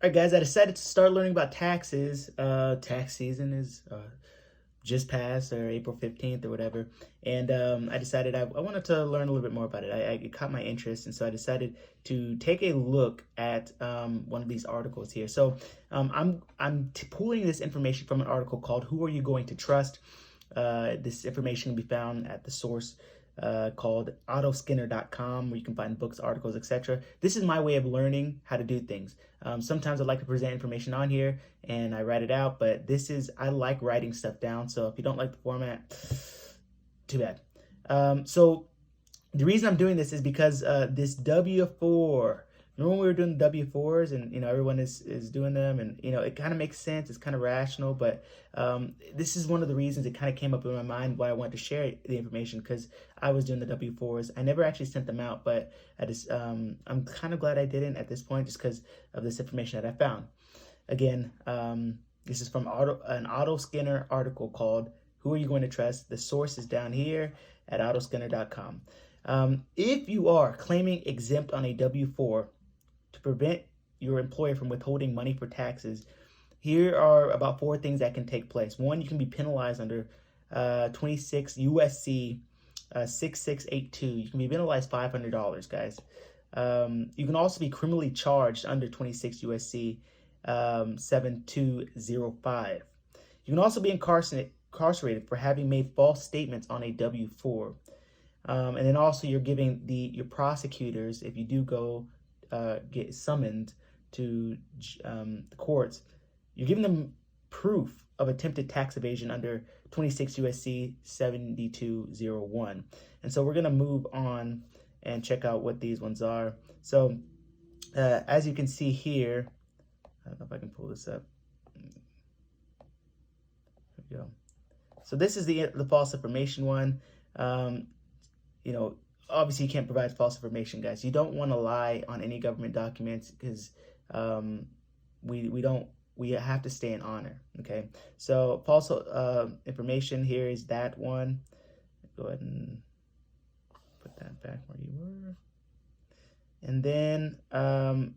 All right, guys, I decided to start learning about taxes. Tax season is just passed, or April 15th or whatever. And I decided I wanted to learn a little bit more about it. It caught my interest, and so I decided to take a look at one of these articles here. So I'm pulling this information from an article called "Who Are You Going to Trust?" This information can be found at the source called autoskinner.com, where you can find books, articles, etc. This is my way of learning how to do things. Sometimes I like to present information on here and I write it out, but I like writing stuff down. So if you don't like the format, too bad. So the reason I'm doing this is because this W-4, remember when we were doing the W-4s and, everyone is doing them, and, it kind of makes sense. It's kind of rational, but this is one of the reasons it kind of came up in my mind why I wanted to share the information, because I was doing the W-4s. I never actually sent them out, but I'm kind of glad I didn't at this point, just because of this information that I found. Again, this is from an Autoskinner article called "Who Are You Going to Trust?" The source is down here at autoskinner.com. If you are claiming exempt on a W-4 to prevent your employer from withholding money for taxes, here are about 4 things that can take place. 1, you can be penalized under 26 USC 6682. You can be penalized $500, guys. You can also be criminally charged under 26 USC 7205. You can also be incarcerated for having made false statements on a W-4. And then also you're giving your prosecutors, if you do go get summoned to the courts, you're giving them proof of attempted tax evasion under 26 USC 7201. And so we're going to move on and check out what these ones are. So as you can see here, I don't know if I can pull this up. There we go. So this is the false information one. Obviously you can't provide false information, guys. You don't want to lie on any government documents, because we have to stay in honor. Okay, so false information here is that one. Go ahead and put that back where you were. And then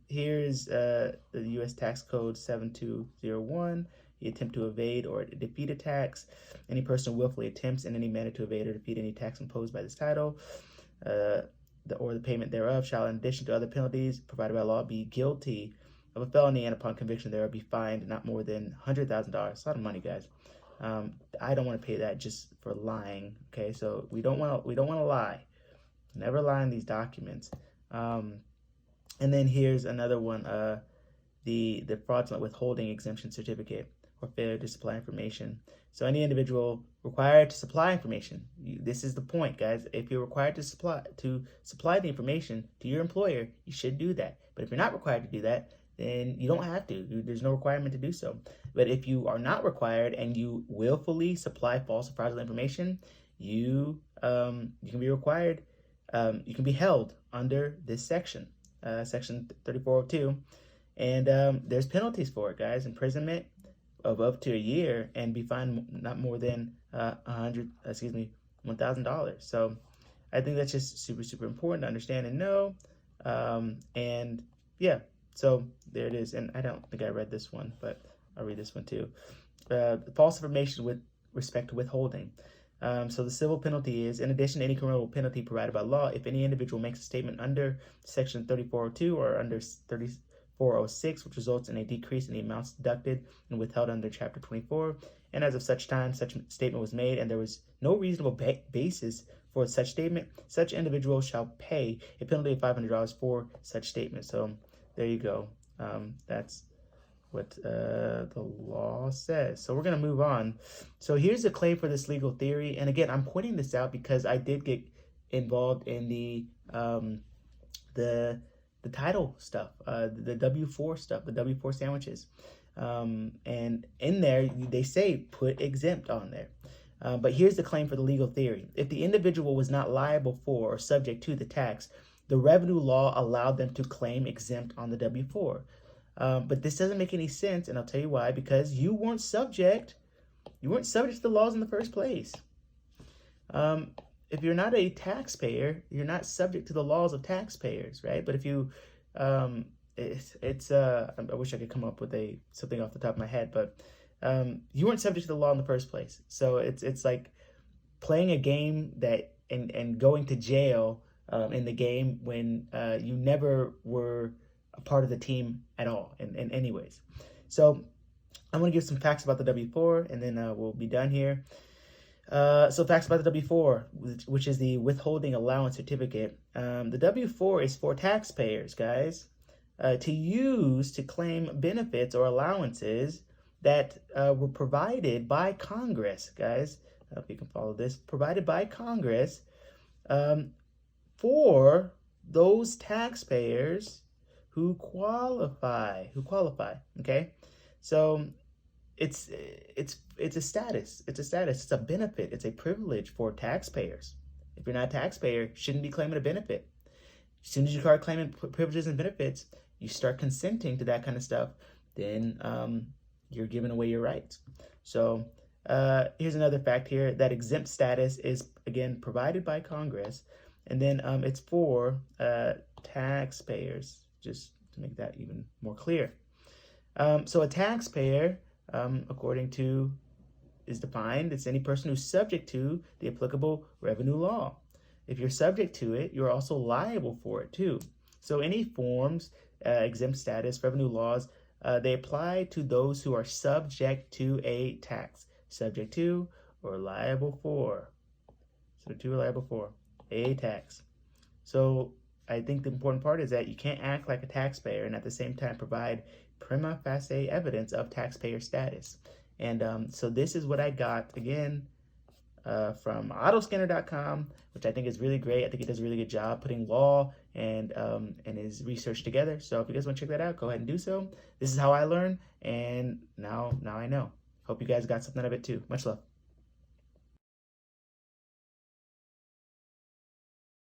here is the U.S. tax code 7201. You attempt to evade or defeat a tax. Any person who willfully attempts in any manner to evade or defeat any tax imposed by this title or the payment thereof shall, in addition to other penalties provided by law, be guilty of a felony, and upon conviction thereof be fined not more than $100,000. It's a lot of money, guys. I don't want to pay that just for lying. Okay, so we don't want to lie. Never lie in these documents. And then here's another one, the fraudulent withholding exemption certificate or failure to supply information. So any individual required to supply information, this is the point, guys. If you're required to supply the information to your employer, you should do that. But if you're not required to do that, then you don't have to. There's no requirement to do so. But if you are not required and you willfully supply false or fraudulent information, you can be required. You can be held under this section, section 3402, and there's penalties for it, guys. Imprisonment of up to a year, and be fined not more than $1,000. So I think that's just super important to understand and know. And yeah, so there it is. And I don't think I read this one, but I'll read this one too. False information with respect to withholding. So the civil penalty is, in addition to any criminal penalty provided by law, if any individual makes a statement under section 3402 or under 3406, which results in a decrease in the amounts deducted and withheld under chapter 24, and as of such time such statement was made and there was no reasonable basis for such statement, such individual shall pay a penalty of $500 for such statement. So there you go. That's what the law says. So we're going to move on. So here's a claim for this legal theory. And again, I'm pointing this out because I did get involved in the title stuff, the W-4 stuff, the W-4 sandwiches. And in there, they say put exempt on there. But here's the claim for the legal theory. If the individual was not liable for or subject to the tax, the revenue law allowed them to claim exempt on the W-4. But this doesn't make any sense, and I'll tell you why. Because you weren't subject to the laws in the first place. If you're not a taxpayer, you're not subject to the laws of taxpayers, right? But if you I wish I could come up with something off the top of my head, but you weren't subject to the law in the first place. So it's like playing a game and going to jail in the game when you never were a part of the team at all in any ways. So I'm going to give some facts about the W-4, and then we'll be done here. So facts about the W-4, which is the withholding allowance certificate. The W-4 is for taxpayers, guys, to use to claim benefits or allowances that were provided by Congress, guys. I hope you can follow this. Provided by Congress for those taxpayers who qualify. Okay, so it's a status. It's a status. It's a benefit. It's a privilege for taxpayers. If you're not a taxpayer, you shouldn't be claiming a benefit. As soon as you start claiming privileges and benefits, you start consenting to that kind of stuff, then you're giving away your rights. So here's another fact here, that exempt status is, again, provided by Congress, and then it's for taxpayers, just to make that even more clear. So a taxpayer, according to, is defined, it's any person who's subject to the applicable revenue law. If you're subject to it, you're also liable for it too. So any forms, exempt status, revenue laws, they apply to those who are subject to a tax. Subject to or liable for. Subject to or liable for a tax. So I think the important part is that you can't act like a taxpayer and at the same time provide prima facie evidence of taxpayer status. And so this is what I got, again, from autoscanner.com, which I think is really great. I think he does a really good job putting law and his research together. So if you guys want to check that out, go ahead and do so. This is how I learn, and now I know. Hope you guys got something out of it too. Much love.